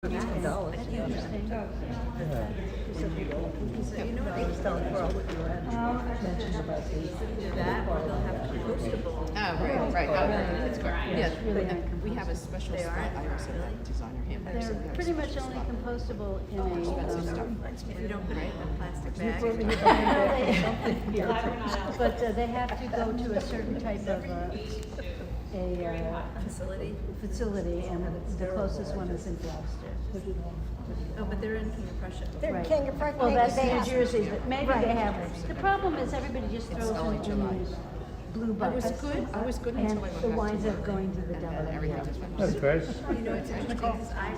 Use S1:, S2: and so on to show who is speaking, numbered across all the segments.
S1: So you know what they mentioned about
S2: Either that or they'll have compostable.
S3: Oh, right. That's correct.
S2: Yeah,
S3: We have a special
S2: They
S3: spot.
S2: are?
S3: I also have a designer handbag. so we
S4: They're
S3: have a
S4: pretty much
S3: special
S4: only
S3: spot.
S4: compostable in
S3: Expensive
S4: a,
S3: stuff.
S2: If you don't put it in a plastic bag.
S4: but they have to go to a certain type of
S2: Facility.
S4: facility, and the closest one is in Gloucester.
S2: Oh, but they're in King of Prussia.
S5: They're
S4: Right.
S5: King of Prussia.
S4: Well,
S5: maybe
S4: that's
S5: they
S4: New
S5: have-
S4: Jersey, but maybe
S5: Right.
S4: they have. The problem is everybody just throws
S3: only
S4: in
S3: July.
S4: these blue
S3: I was
S4: buckets.
S3: good until I went
S4: And
S3: back
S4: it
S3: to
S4: winds
S3: work.
S4: up going to the
S3: And then
S4: dump.
S3: everything just went.
S6: That's great.
S2: You know, it's interesting because I've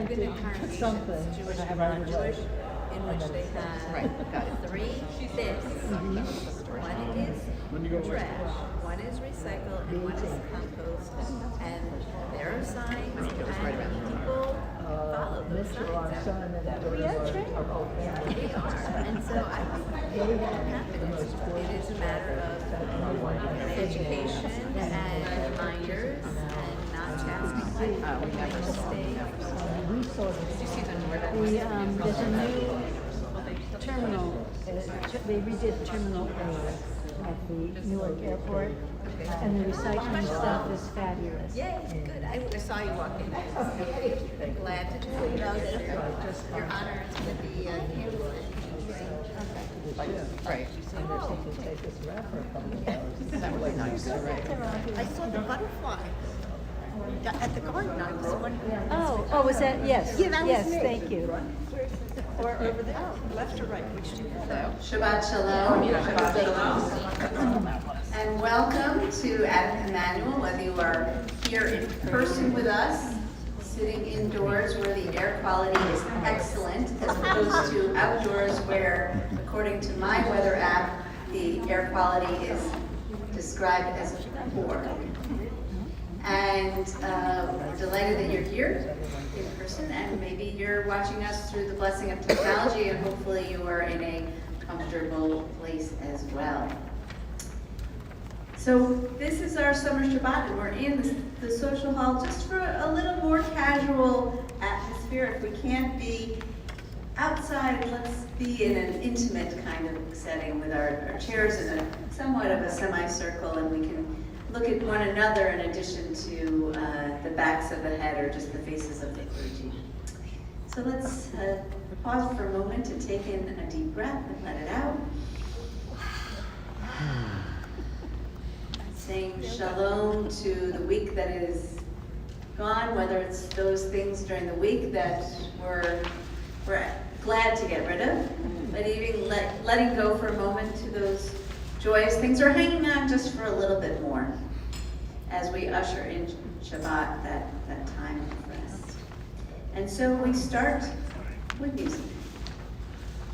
S2: been in congregations, Jewish and non-Jewish, in which they have
S3: Right, got it.
S2: 3 bits. One is trash, one is recycle, and one is compost. And there are signs, and people follow those signs.
S4: We are trained.
S2: They are, and so I think what happens, it is a matter of education and reminders and not tasking people.
S3: We never saw it.
S4: We saw
S3: Did you see the Northern?
S4: there's a new terminal, they redid Terminal A at the Newark Airport, and the recycling stuff is fabulous.
S2: Yay, good. I saw you walk in. Glad to do it. Your honor, it's going to be handled.
S3: Right. That would be nice, right?
S5: I saw the butterfly at the garden. I was wondering.
S4: Oh, was that, yes,
S5: Yeah, that was
S4: yes,
S5: me.
S4: thank you.
S5: Or over there, left or right, which do you prefer?
S7: Shabbat Shalom. Shabbat Shalom. And welcome to Adam Emmanuel, whether you are here in person with us, sitting indoors where the air quality is excellent, as opposed to outdoors where, according to my weather app, the air quality is described as poor. And we're delighted that you're here in person, and maybe you're watching us through the blessing of technology, and hopefully you are in a comfortable place as well. So this is our summer Shabbat, and we're in the social hall just for a little more casual atmosphere. If we can't be outside, let's be in an intimate kind of setting with our chairs in a somewhat of a semicircle, and we can look at one another in addition to the backs of the head or just the faces of the clergy. So let's pause for a moment to take in a deep breath and let it out. Saying shalom to the week that is gone, whether it's those things during the week that we're glad to get rid of, but even letting go for a moment to those joyous things, or hanging on just for a little bit more as we usher in Shabbat, that time of rest. And so we start with music.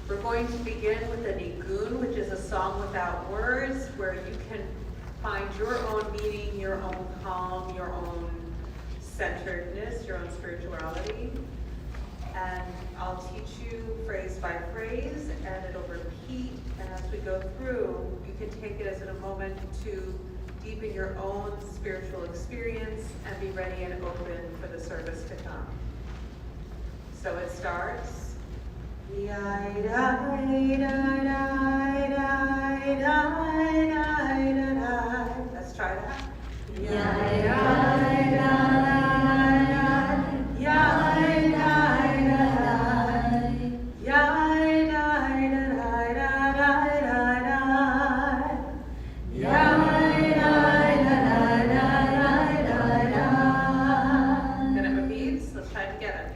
S8: We're going to begin with a nigun, which is a song without words, where you can find your own meaning, your own calm, your own centeredness, your own spirituality. And I'll teach you phrase by phrase, and it'll repeat. And as we go through, you can take it as a moment to deepen your own spiritual experience and be ready and open for the service to come. So it starts. Let's try that. Then it repeats. Let's try it together.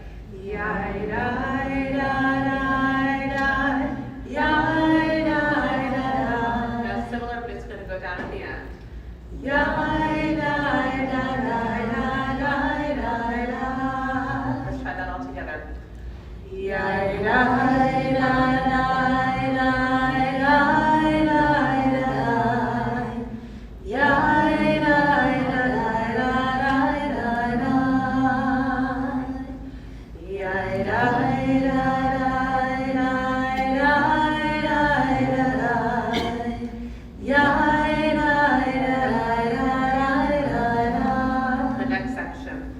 S8: Now similar, but it's going to go down at the end. Let's try that all together. The next section.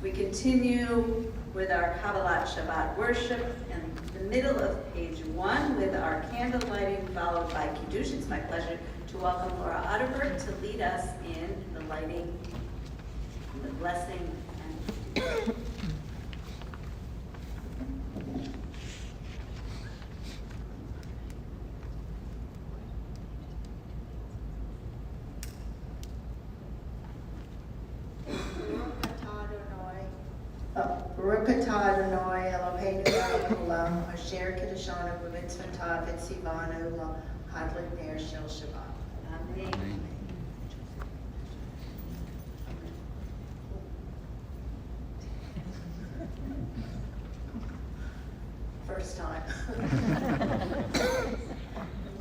S7: We continue with our Kabbalat Shabbat worship in the middle of page 1 with our candle lighting followed by Kiddush. It's my pleasure to welcome Laura Otterberg to lead us in the lighting, the blessing, and
S5: Baruch atah Adonai Eloheinu melech haolam asher kiddushanu b'mitzvotav v'tzivanu lahadlik ner shel Shabbat.
S7: Amen.
S5: First time.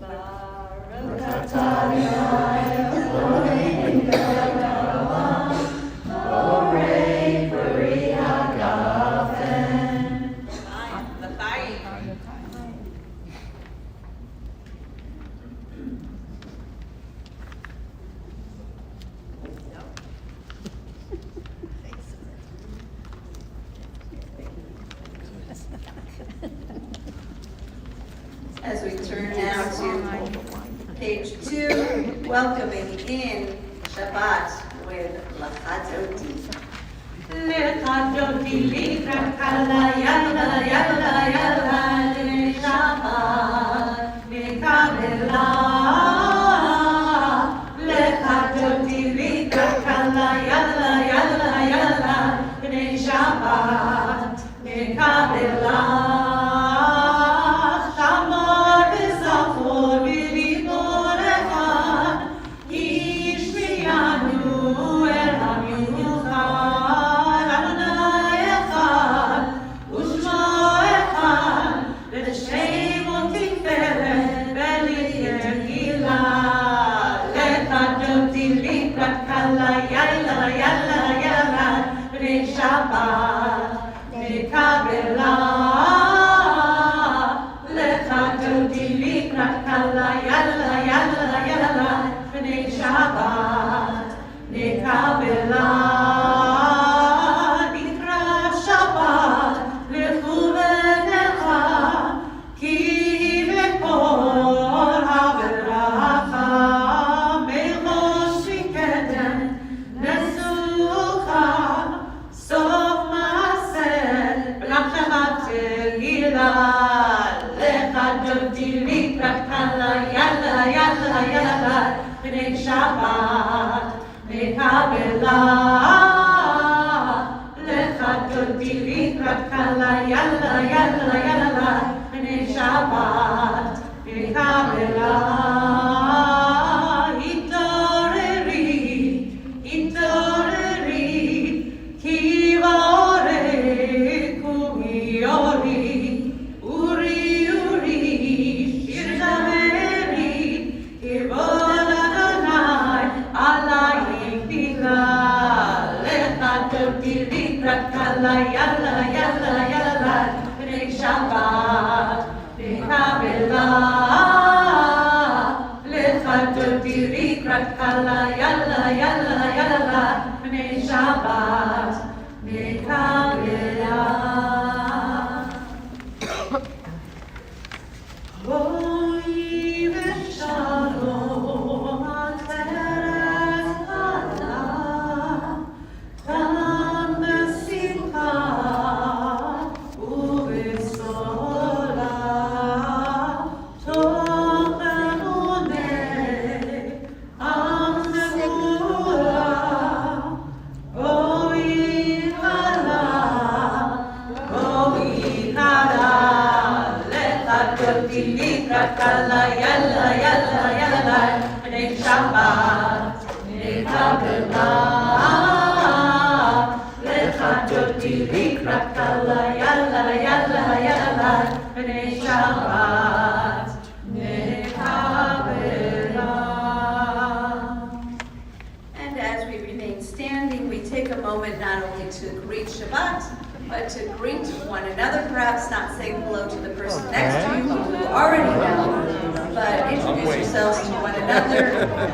S7: Baruch atah Adonai Eloheinu melech haolam borei peri hagafen.
S8: The thigh.
S7: As we turn now to page 2, welcoming in Shabbat with Lachadoti. Lechadoti likrat kala yalla yalla yalla Shabbat mikabela. Lechadoti likrat kala yalla yalla yalla Shabbat mikabela. Shabbat mikabela lechadoti likrat kala yalla yalla yalla b'nei Shabbat mikabela likrat Shabbat lechu v'necha ki v'kol haveracha me'rosh v'kedem nesucha sof ma'aseh b'nafshecha tehila lechadoti likrat kala yalla yalla yalla b'nei Shabbat mikabela lechadoti likrat kala yalla yalla yalla b'nei Shabbat mikabela. Yalla yalla yalla b'nei Shabbat mikabela lechadoti likrat kala yalla yalla yalla b'nei Shabbat mikabela. Ro'i v'shalom ateret ha'ala tam b'simcha u'b'sola tov
S8: yalla, yalla, yalla, b'nei Shabbat, nekabela, lechadoti likrat kala, yalla, yalla, yalla, b'nei Shabbat, nekabela.
S7: And as we remain standing, we take a moment not only to greet Shabbat, but to greet one another, perhaps not say hello to the person next to you who you already know, but introduce yourselves to one another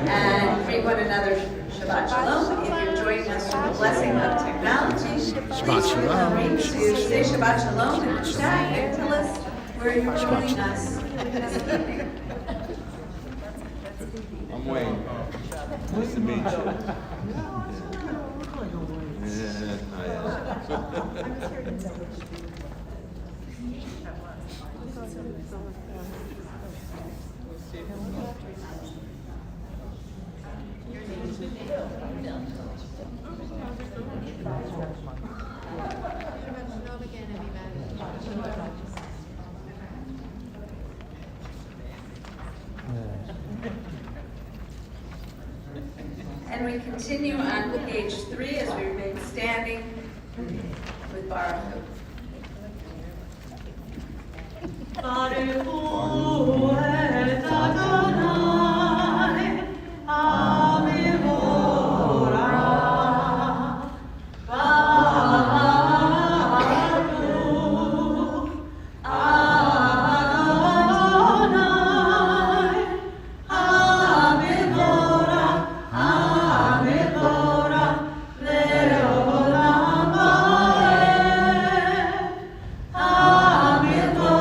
S7: and greet one another Shabbat Shalom. If you're joining us through the blessing of technology, please feel free to say Shabbat Shalom in the chat and tell us where you're joining us this evening.
S6: I'm Wayne. Nice to meet you.
S7: And we continue on page 3 as we remain standing with Baruch.
S8: Baruch hu et Adonai, Amivorah. Baruch Adonai, Amivorah, Amivorah, le'olam va'ed. Amivorah,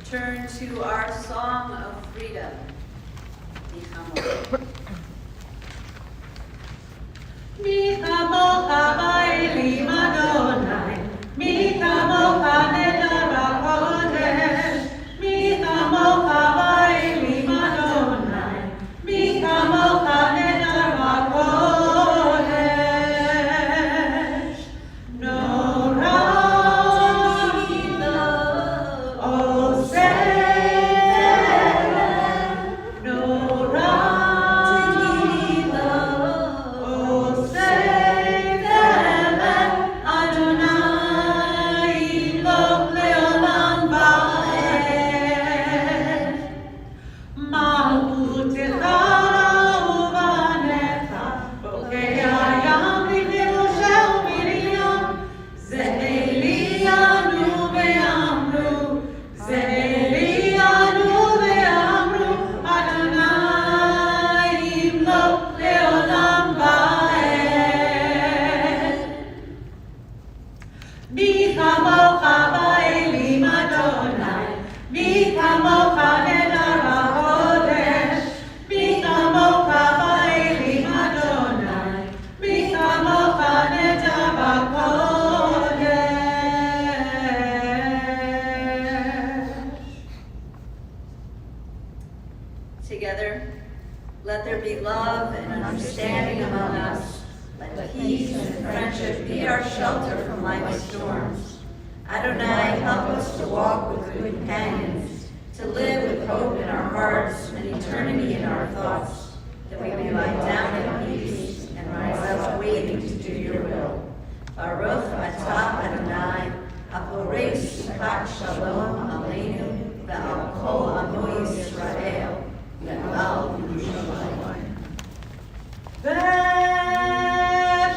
S7: turn to our song of freedom. Together, let there be love and understanding among us. Let peace and friendship be our shelter from life's storms. Adonai, help us to walk with good companions, to live with hope in our hearts and eternity in our thoughts, that we may lie down in peace and rise up waiting to do your will. Baruch atah Adonai, haporesh shabbat shalom aleinu, ve'al kol amo Yisrael, ve'al Yerushalayim.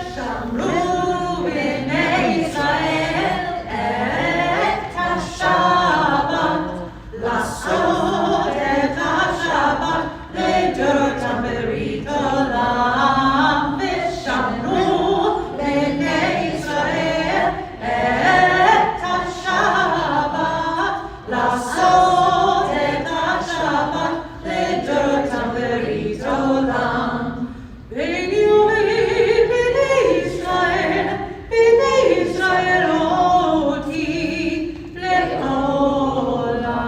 S7: V'shamru b'nei Yisrael et ha-Shabbat, lasot et ha-Shabbat, לדורתם ברית עולם. ושמרו בני ישראל את השבת, לעשות את השבת לדורתם ברית עולם. בני ובני ישראל, בני ישראל אותי לעולם.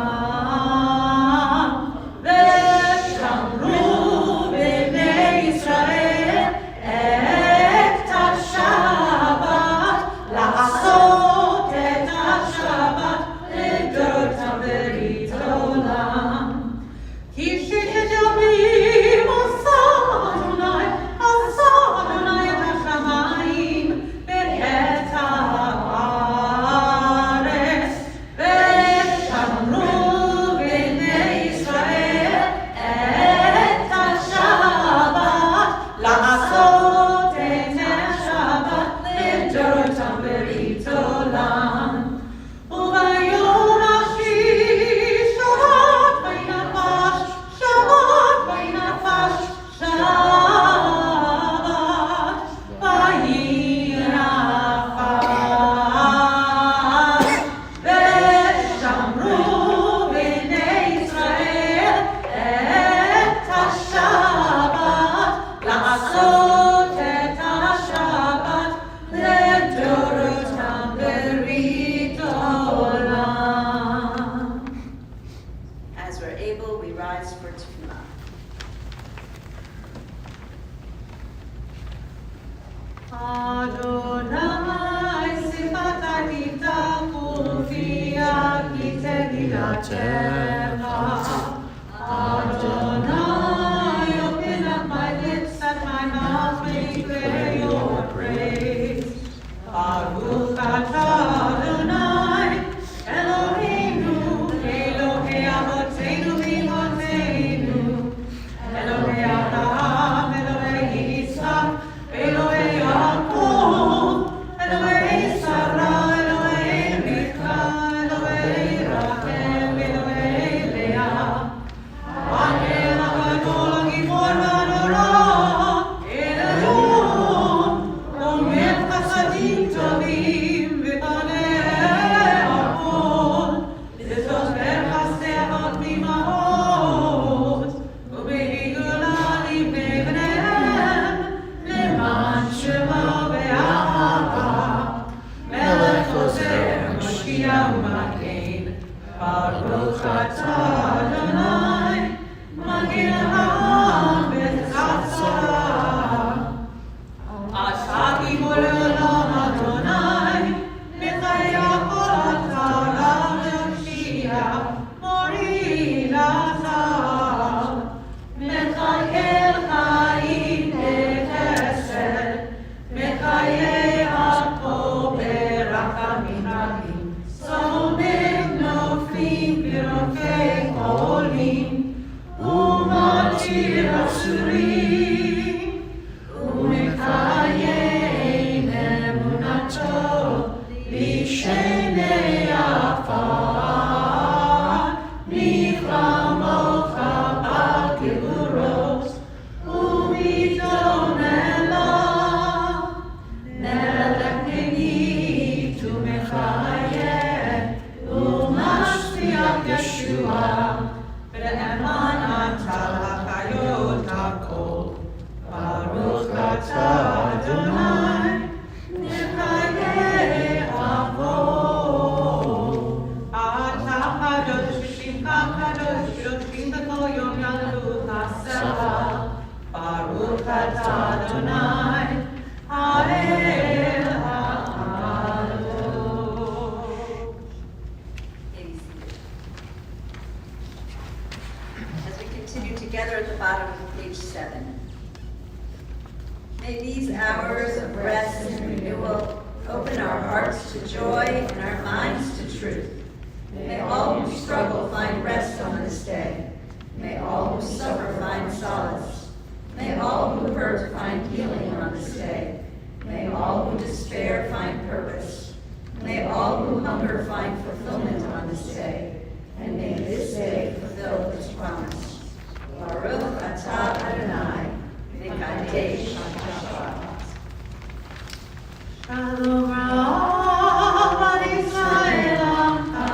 S7: ושמרו בני ישראל את השבת, לעשות את השבת לדורתם ברית עולם. כי ששת ימים עשה אדוני את השמיים ואת הארץ. ושמרו בני ישראל את השבת, לעשות את השבת לדורתם ברית עולם. וביום השביעי שבת וינפש, שבת וינפש, שבת וינפש. ושמרו בני ישראל את השבת, לעשות את השבת לדורתם ברית עולם. As we're able, we rise for tefillah. Adonai sifatati takufia kitedilatecha. Adonai, open up my lips that my mouth may declare your praise. Baruch atah Adonai, Eloheinu, Elohei Avotenu v'Imotenu, Elohei Abraham, Elohei Yitzchak, Elohei Yaakov, Elohei Sarah, Elohei Rivka, Elohei Rachel, Elohei Leah.
S9: Baruch atah Adonai, Magin ha'am b'chatzah. Atah gibor olam Adonai, Mechayah kol atah Yoshia, Mori lazar. Mechael chaim b'chesed, Mechayeh apo berachamim rabim. Somech noflim b'rofei cholim, umatir asurim, umekayem emunato lishenei afar. Niflamocha bal geburos, umiton elav. Melech neni tu mechayeh, umashpiach Yeshua, be'eman atah lachayot hakol. Baruch atah Adonai, Mechayeh avot. Atah kadosh v'shimcha kadosh, v'yoshvim b'kol yom yalelu hasela. Baruch atah Adonai, Ha'el ha'adon.
S7: Maybe seated. As we continue together at the bottom of page 7. May these hours of rest and renewal open our hearts to joy and our minds to truth. May all who struggle find rest on this day. May all who suffer find solace. May all who hurt find healing on this day. May all who despair find purpose. May all who hunger find fulfillment on this day. And may this day fulfill its promise. Baruch atah Adonai, Mekadesh Shabbat.
S9: Shalom Rab Yisrael Amcha,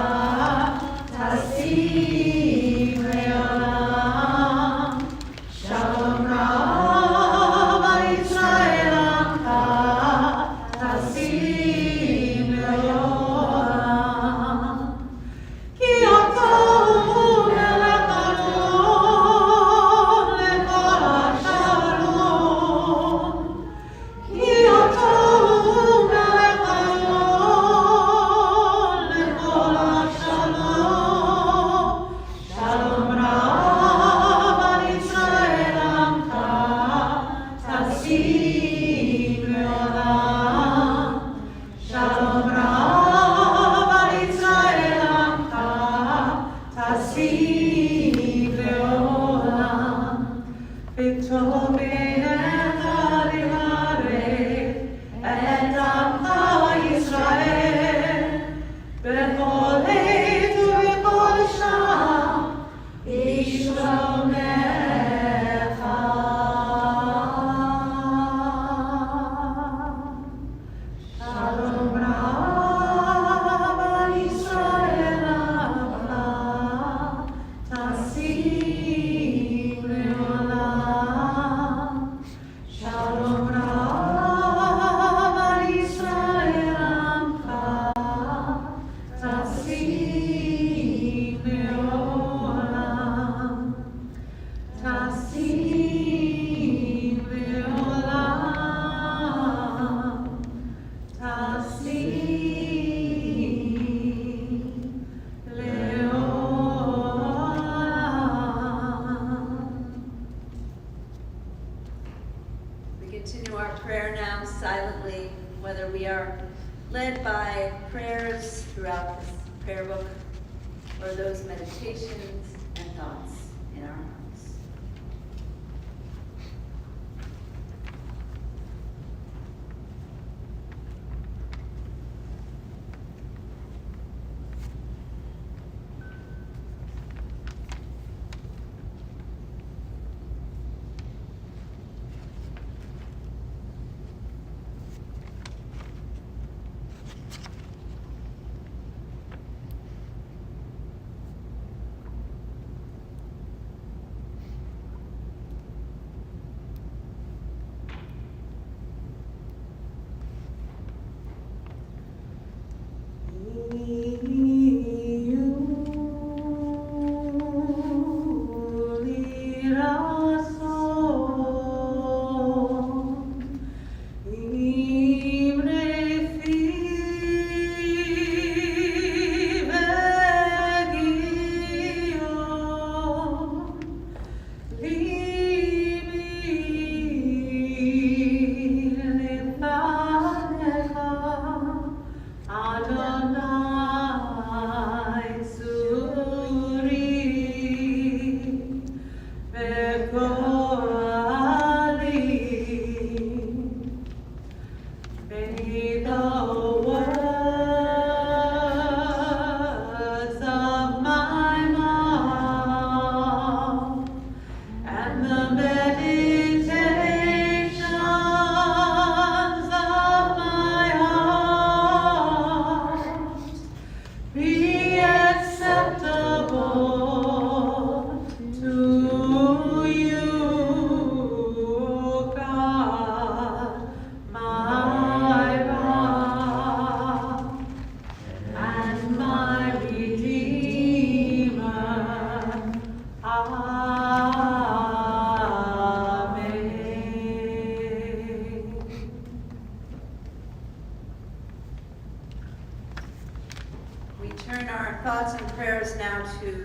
S9: Tasim Le'olam. Shalom Rab Yisrael Amcha, Tasim Le'olam. Ki atah melech adon lekol hashalom. Ki atah melech adon lekol hashalom. Shalom rab al Yisrael amcha, tasim le'olam. Shalom rab al Yisrael amcha, tasim le'olam. V'tov b'einecha liharei et amcha Yisrael, b'kol עת ובכל שעה בשלומך. Shalom rab al Yisrael amcha, tasim le'olam. Shalom rab al Yisrael amcha, tasim le'olam. Tasim le'olam. Tasim le'olam.
S7: We continue our prayer now silently, whether we are led by prayers throughout this prayer book or those meditations and thoughts in our hearts.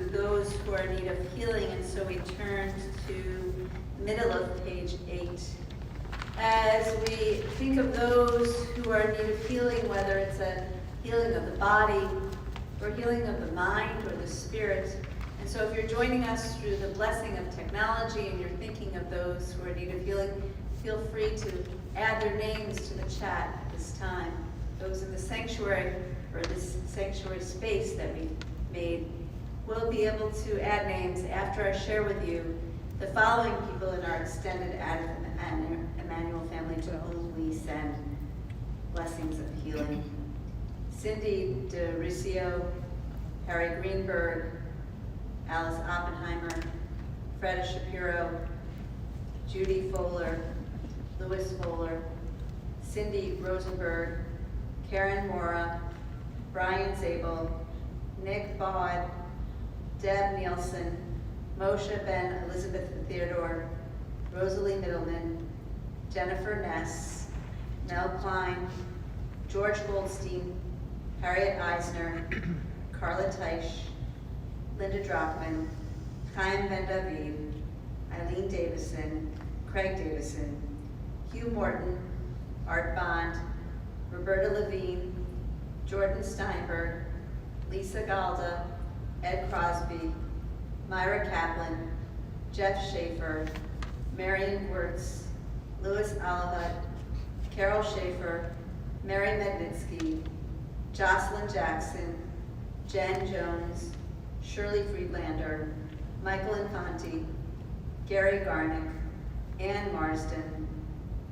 S7: to those who are in need of healing, and so we turned to middle of page 8. As we think of those who are in need of healing, whether it's a healing of the body or healing of the mind or the spirit. And so if you're joining us through the blessing of technology and you're thinking of those who are in need of healing, feel free to add their names to the chat at this time. Those in the sanctuary or this sanctuary space that we've made will be able to add names after I share with you the following people in our extended Adam and Emmanuel family to whom we send blessings of healing. Cindy DeRicio, Harry Greenberg, Alice Oppenheimer, Freda Shapiro, Judy Fowler, Louis Fowler, Cindy Rosenberg, Karen Mora, Brian Zabel, Nick Bod, Deb Nielsen, Moshe Ben Elizabeth Theodore, Rosalie Middleman, Jennifer Ness, Mel Klein, George Goldstein, Harriet Eisner, Carla Teich, Linda Drockman, Chaim Ben David, Eileen Davison, Craig Davison, Hugh Morton, Art Bond, Roberta Levine, Jordan Steinberg, Lisa Galda, Ed Crosby, Myra Kaplan, Jeff Schaefer, Marion Wirtz, Louis Olivet, Carol Schaefer, Mary Mednitsky, Jocelyn Jackson, Jen Jones, Shirley Friedlander, Michael Infante, Gary Garnick, Ann Marsden,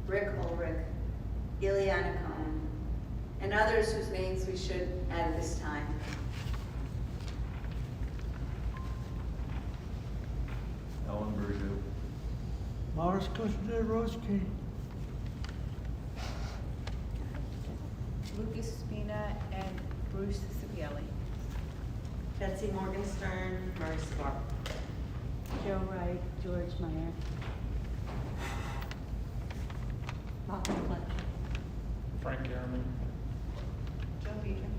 S7: Rick Ulrich, Ileana Cohen, and others whose names we should add at this time.
S6: Ellen Burgeau.
S10: Morris Kushner-Roski.
S5: Lucas Spina and Bruce Sibielli.
S9: Betsy Morgenstern, Murray Spark.
S4: Joe Wright, George Meyer.
S1: Malcolm Fletcher.
S6: Frank Garman.
S5: Joe Beecham.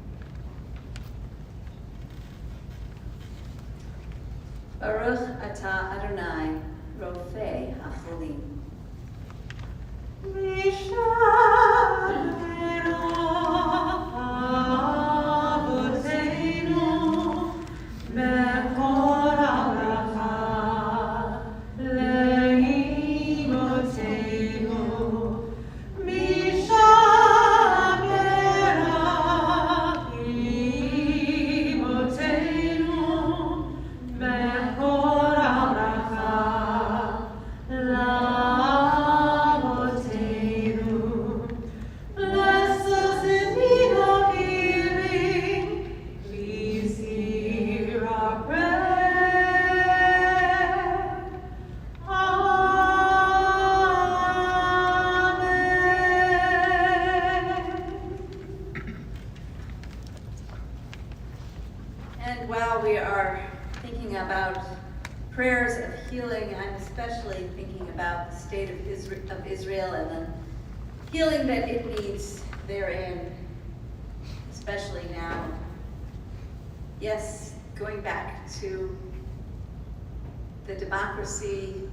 S7: Baruch atah Adonai, Rofei HaCholim. And while we are thinking about prayers of healing, I'm especially thinking about the state of Israel and the healing that it needs therein, especially now. Yes, going back to the democracy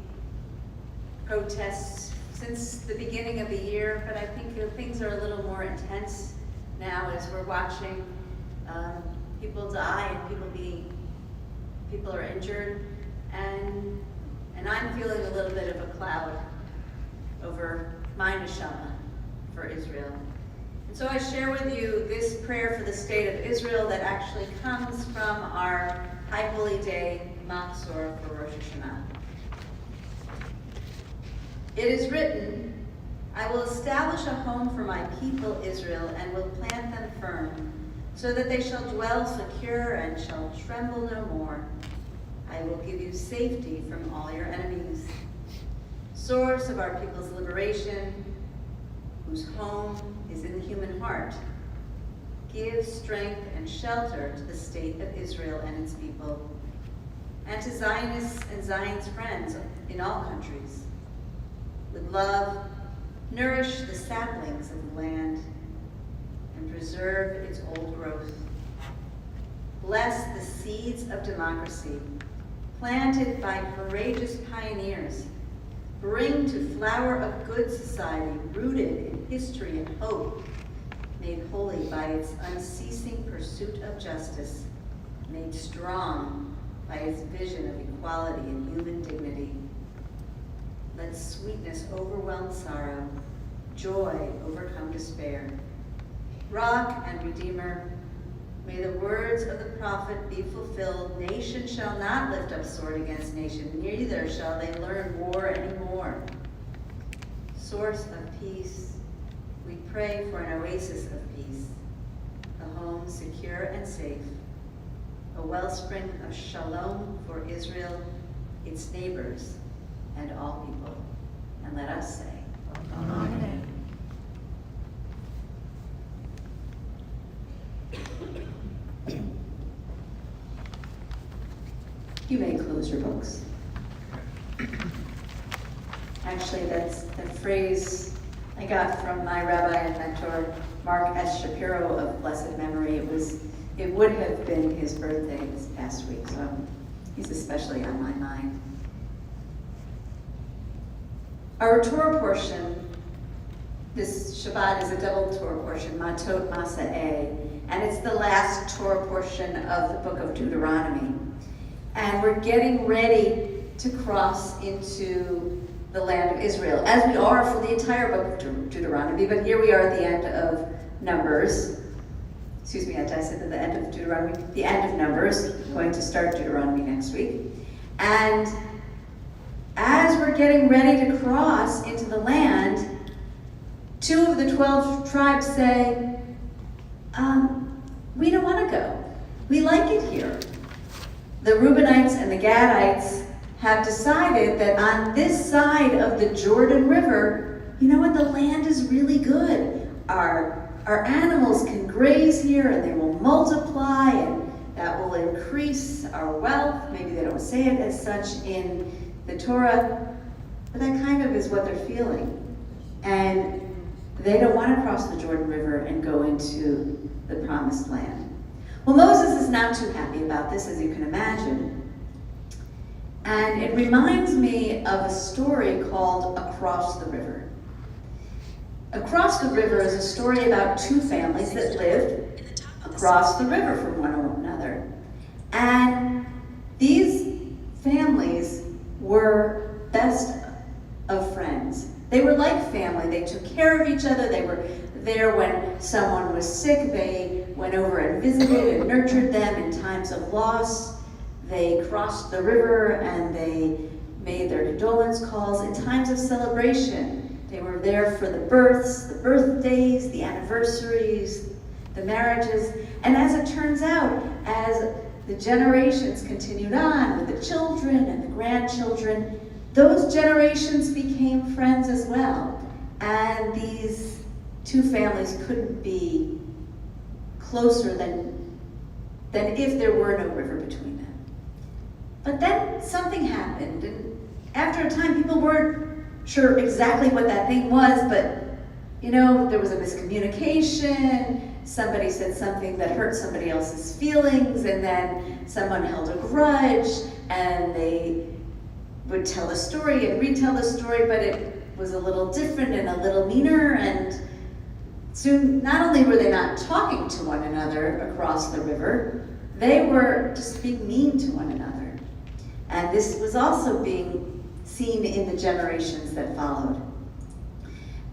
S7: protests since the beginning of the year, but I think things are a little more intense now as we're watching people die and people are injured, and I'm feeling a little bit of a cloud over my neshama for Israel. And so I share with you this prayer for the state of Israel that actually comes from our High Holy Day Matzor for Rosh Hashanah. It is written, I will establish a home for my people Israel and will plant them firm, so that they shall dwell secure and shall tremble no more. I will give you safety from all your enemies. Source of our people's liberation, whose home is in the human heart, give strength and shelter to the state of Israel and its people, and to Zionists and Zion's friends in all countries. With love, nourish the saplings of the land and preserve its old growth. bless the seeds of democracy, planted by courageous pioneers. Bring to flower of good society, rooted in history and hope, made holy by its unceasing pursuit of justice, made strong by its vision of equality and human dignity. Let sweetness overwhelm sorrow, joy overcome despair. Rock and Redeemer, may the words of the prophet be fulfilled. Nation shall not lift up sword against nation, neither shall they learn war anymore. Source of peace, we pray for an oasis of peace, a home secure and safe, a wellspring of shalom for Israel, its neighbors, and all people. And let us say, Amen. You may close your books. Actually, that's that phrase I got from my rabbi and mentor, Mark S. Shapiro of blessed memory. It would have been his birthday this past week, so he's especially on my mind. Our Torah portion, this Shabbat is a double Torah portion, Matot Masa'eh, and it's the last Torah portion of the book of Deuteronomy. And we're getting ready to cross into the land of Israel, as we are for the entire book of Deuteronomy, but here we are at the end of Numbers. Excuse me, I said at the end of Deuteronomy, the end of Numbers, going to start Deuteronomy next week. And as we're getting ready to cross into the land, 2 of the 12 tribes say, we don't want to go. We like it here. The Reubenites and the Gadites have decided that on this side of the Jordan River, you know what, the land is really good. Our animals can graze here and they will multiply, and that will increase our wealth. Maybe they don't say it as such in the Torah, but that kind of is what they're feeling. And they don't want to cross the Jordan River and go into the promised land. Well, Moses is not too happy about this, as you can imagine. And it reminds me of a story called Across the River. Across the River is a story about 2 families that lived across the river from one another. And these families were best of friends. They were like family. They took care of each other. They were there when someone was sick. They went over and visited and nurtured them in times of loss. They crossed the river and they made their condolence calls in times of celebration. They were there for the births, the birthdays, the anniversaries, the marriages. And as it turns out, as the generations continued on with the children and the grandchildren, those generations became friends as well. And these 2 families couldn't be closer than if there were no river between them. But then something happened, and after a time people weren't sure exactly what that thing was, but there was a miscommunication. Somebody said something that hurt somebody else's feelings, and then someone held a grudge, and they would tell the story and retell the story, but it was a little different and a little meaner, and soon not only were they not talking to one another across the river, they were just being mean to one another. And this was also being seen in the generations that followed.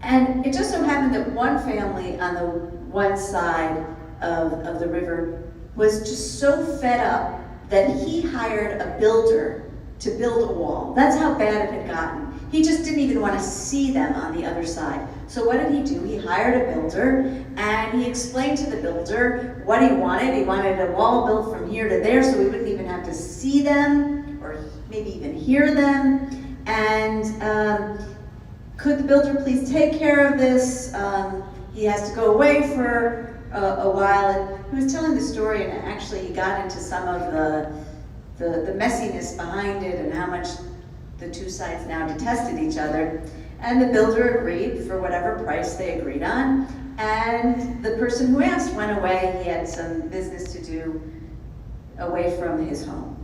S7: And it just so happened that one family on the one side of the river was just so fed up that he hired a builder to build a wall. That's how bad it had gotten. He just didn't even want to see them on the other side. So what did he do? He hired a builder, and he explained to the builder what he wanted. He wanted a wall built from here to there so we wouldn't even have to see them or maybe even hear them. And could the builder please take care of this? He has to go away for a while. And he was telling the story, and actually he got into some of the messiness behind it and how much the 2 sides now detested each other. And the builder agreed for whatever price they agreed on. And the person who asked went away. He had some business to do away from his home.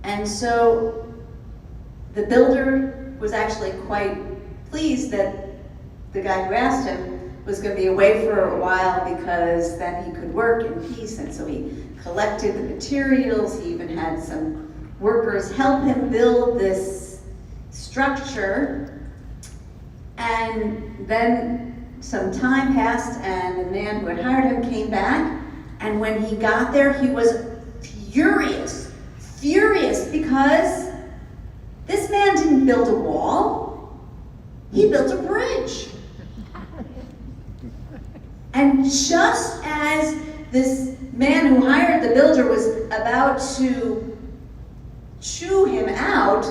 S7: And so the builder was actually quite pleased that the guy who asked him was going to be away for a while, because then he could work in peace. And so he collected the materials. He even had some workers help him build this structure. And then some time passed, and the man who had hired him came back. And when he got there, he was furious because this man didn't build a wall, he built a bridge. And just as this man who hired the builder was about to chew him out,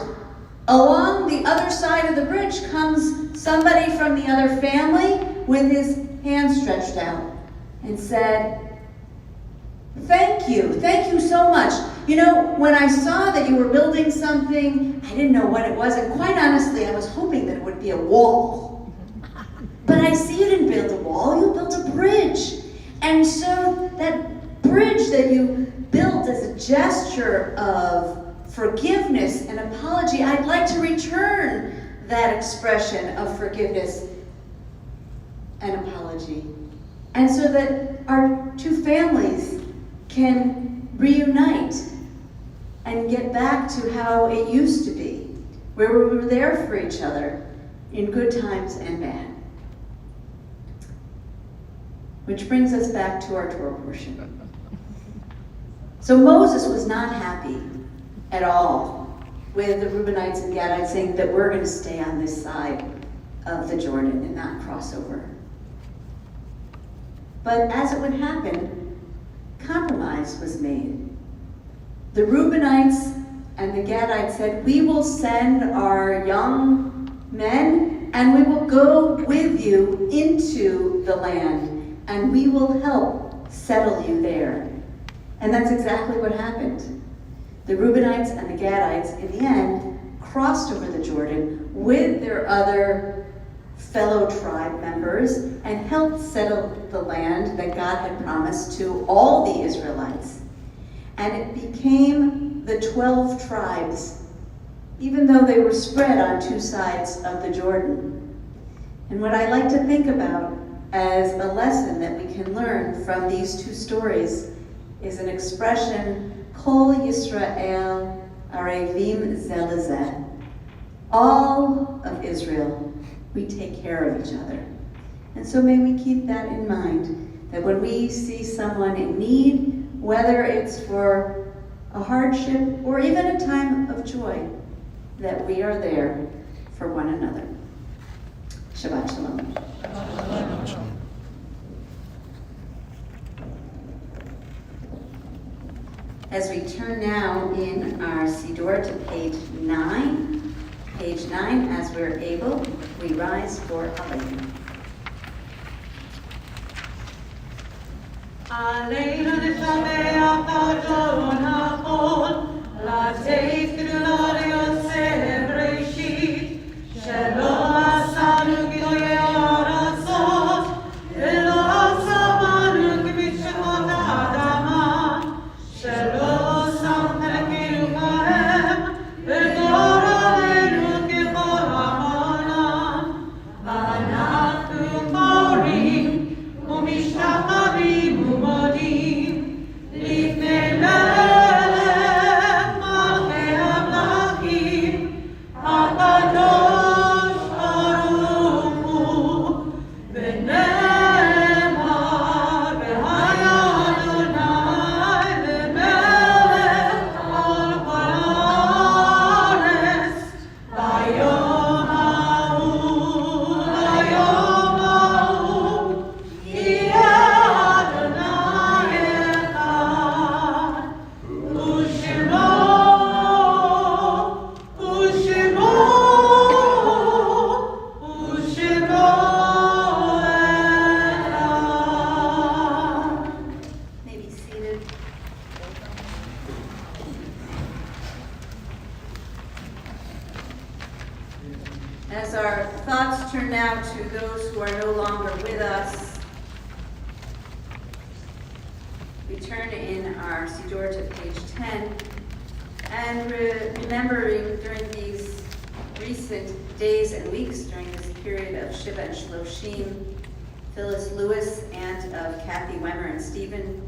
S7: along the other side of the bridge comes somebody from the other family with his hand stretched out and said, thank you so much. You know, when I saw that you were building something, I didn't know what it was, and quite honestly, I was hoping that it would be a wall. But I see you didn't build a wall, you built a bridge. And so that bridge that you built as a gesture of forgiveness and apology, I'd like to return that expression of forgiveness and apology. And so that our two families can reunite and get back to how it used to be, where we were there for each other in good times and bad. Which brings us back to our Torah portion. So Moses was not happy at all with the Reubenites and Gadites saying that we're going to stay on this side of the Jordan and not cross over. But as it would happen, compromise was made. The Reubenites and the Gadites said, we will send our young men and we will go with you into the land and we will help settle you there. And that's exactly what happened. The Reubenites and the Gadites, in the end, crossed over the Jordan with their other fellow tribe members and helped settle the land that God had promised to all the Israelites. And it became the 12 tribes, even though they were spread on two sides of the Jordan. And what I like to think about as a lesson that we can learn from these two stories is an expression, Kol Yisrael Arevim Ze Lezeh. All of Israel, we take care of each other. And so may we keep that in mind, that when we see someone in need, whether it's for a hardship or even a time of joy, that we are there for one another. Shabbat Shalom. As we turn now in our Siddur to page 9, as we're able, we rise for Aleinu.
S9: Aleinu nishameach Adon ha'ol, lateis gdulot Yosef Bereshit, shelo asanu gdoyei ha'arasot, velo asavanu k'mitshechot ha'adama, shelo sam telekeinu kahem, v'dor aleinu k'chol ha'olam, v'anachnu morim u'mishtachavim u'modim, lifnei melech malchei hamlachim, HaKadosh Baruch Hu, v'ne'emar v'haya Adonai lemelech al kol haaretz, bayom ha'u, yeh Adonai echad, u'shemo echad.
S7: May be seated. As our thoughts turn now to those who are no longer with us, we turn in our Siddur to page 10, and remembering during these recent days and weeks during this period of Shiva and Shloshim, Phyllis Lewis, aunt of Kathy Weimer and Stephen,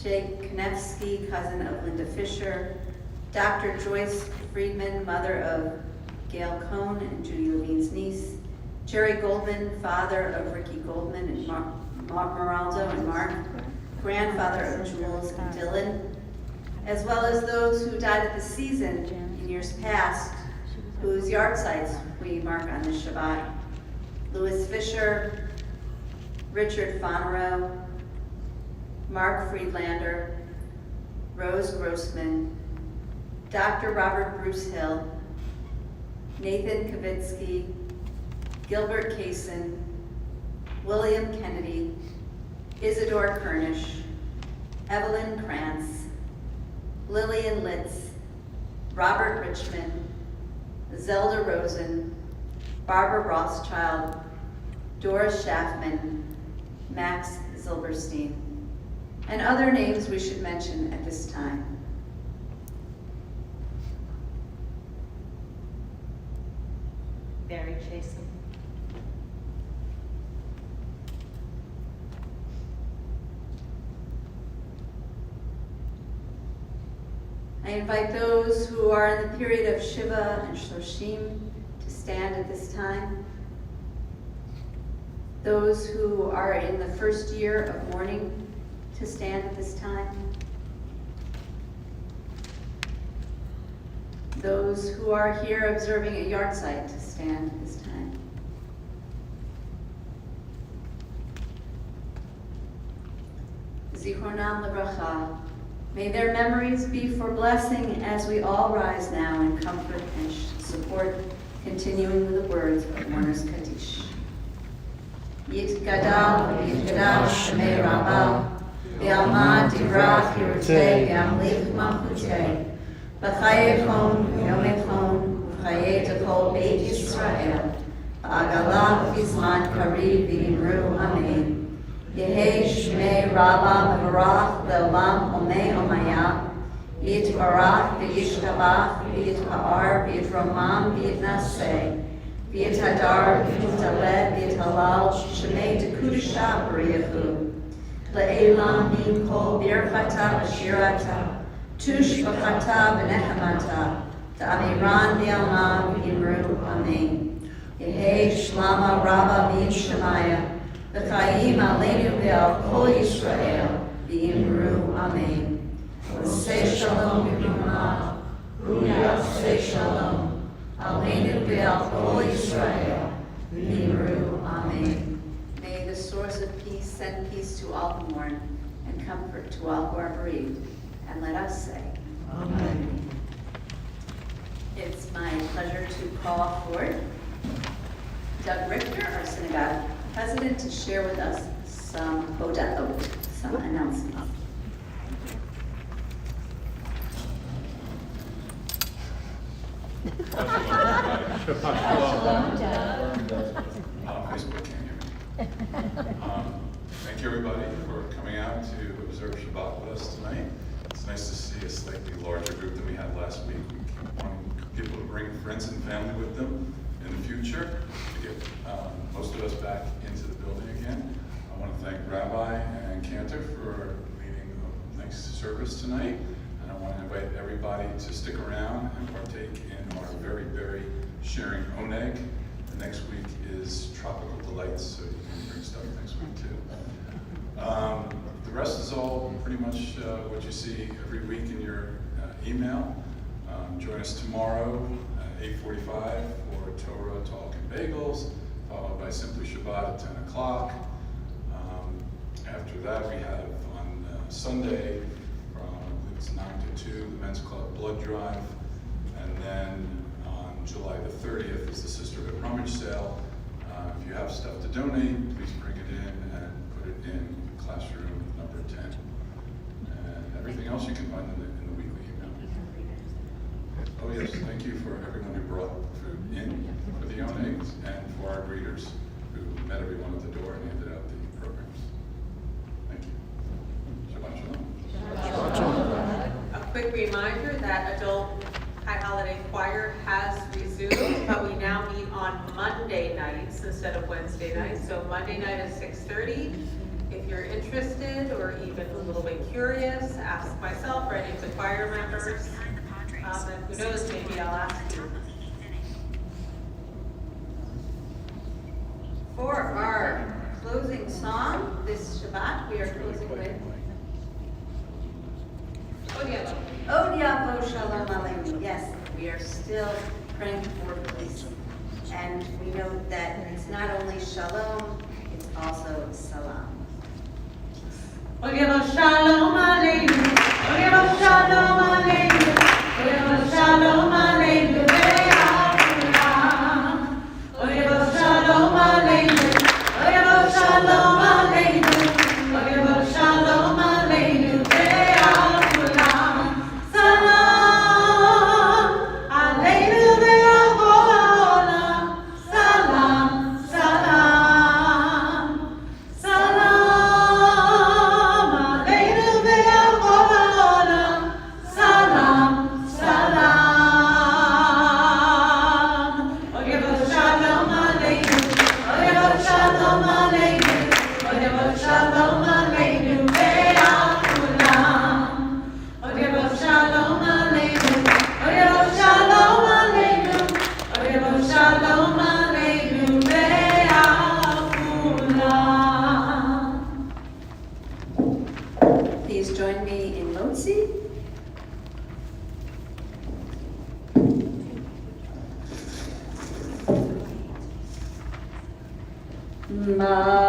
S7: Jake Konevsky, cousin of Linda Fisher, Dr. Joyce Friedman, mother of Gail Cohn and Judy Levine's niece, Jerry Goldman, father of Ricky Goldman and Maraldo and Mark, grandfather of Jules and Dylan, as well as those who died at the season in years past, whose yard sites we mark on this Shabbat. Louis Fisher, Richard Fonero, Mark Friedlander, Rose Grossman, Dr. Robert Bruce Hill, Nathan Kavitsky, Gilbert Kaysen, William Kennedy, Isidore Kernish, Evelyn Krantz, Lillian Litz, Robert Richmond, Zelda Rosen, Barbara Rothschild, Doris Schaffman, Max Zilberstein, and other names we should mention at this time.
S1: Barry Chasen.
S7: I invite those who are in the period of Shiva and Shloshim to stand at this time. Those who are in the first year of mourning to stand at this time. Those who are here observing a yard site to stand at this time. Zichronam Livracha. May their memories be for blessing as we all rise now in comfort and support, continuing with the words of Mourner's Kaddish. Yitgadal, Yitgadal, Shemei Rabbah, V'alma Divrach Yirtei, V'amlich Malchutei, B'chaye Chon, V'yomei Chon, V'chaye Tekol Beit Yisrael, V'agalah V'zman Kariv V'yimru Amen. Yehei Shmei Rabbah Mevarach Le'olam Omei Omaya, Yitbarach V'yishtabach V'yitpa'ar V'yitromam V'yitnaseh, V'yitadar V'yitaled V'yitalal Shmei Tekudisha B'riyachu, Le'elam Min Kol Birchata V'shirata, Tush V'chata V'nechamata, Ta'amiran V'yalma V'yimru Amen. Yehei Shlama Rabbah Min Shemaya, V'chayim aleinu ve'al kol Yisrael, v'yimru Amen. V'sei shalom v'yimah, v'yasei shalom, aleinu ve'al kol Yisrael, v'yimru Amen. May the source of peace send peace to all who mourn, and comfort to all who are bereaved. And let us say, Amen. It's my pleasure to call forward Doug Richter, our synagogue president, to share with us some announcements.
S6: Facebook can't hear me. Thank you everybody for coming out to observe Shabbat with us tonight. It's nice to see a slightly larger group than we had last week. We want people to bring friends and family with them in the future to get most of us back into the building again. I want to thank Rabbi and Cantor for leading a nice service tonight. And I want to invite everybody to stick around and partake in our very, very sharing oneg. The next week is Tropical Delights, so you can bring stuff next week too. The rest is all pretty much what you see every week in your email. Join us tomorrow at 8:45 for Torah Talk and Bagels, followed by Simply Shabbat at 10 o'clock. After that, we have on Sunday from, I believe it's 9 to 2, the Men's Club Blood Drive. And then on July the 30th is the Sisterhood Rummage Sale. If you have stuff to donate, please bring it in and put it in classroom number 10. And everything else you can find in the weekly email. Oh yes, thank you for everyone who brought food in for the onegs and for our greeters who met everyone at the door and handed out the programs. Thank you. Shabbat shalom.
S8: that adult high holiday choir has resumed, but we now meet on Monday nights instead of Wednesday nights. So Monday night at 6:30. If you're interested or even a little bit curious, ask myself or any of the choir members. And who knows, maybe I'll ask you.
S7: For our closing song this Shabbat, we are closing with Odiavo Shalom Aleinu. Yes, we are still praying for peace. And we know that it's not only shalom, it's also salam.
S9: Odiavo Shalom Aleinu. Odiavo Shalom Aleinu. Odiavo Shalom Aleinu. Odiavo Shalom Aleinu. Odiavo Shalom Aleinu. Odiavo Shalom Aleinu.
S7: Please join me in Motzi. Ma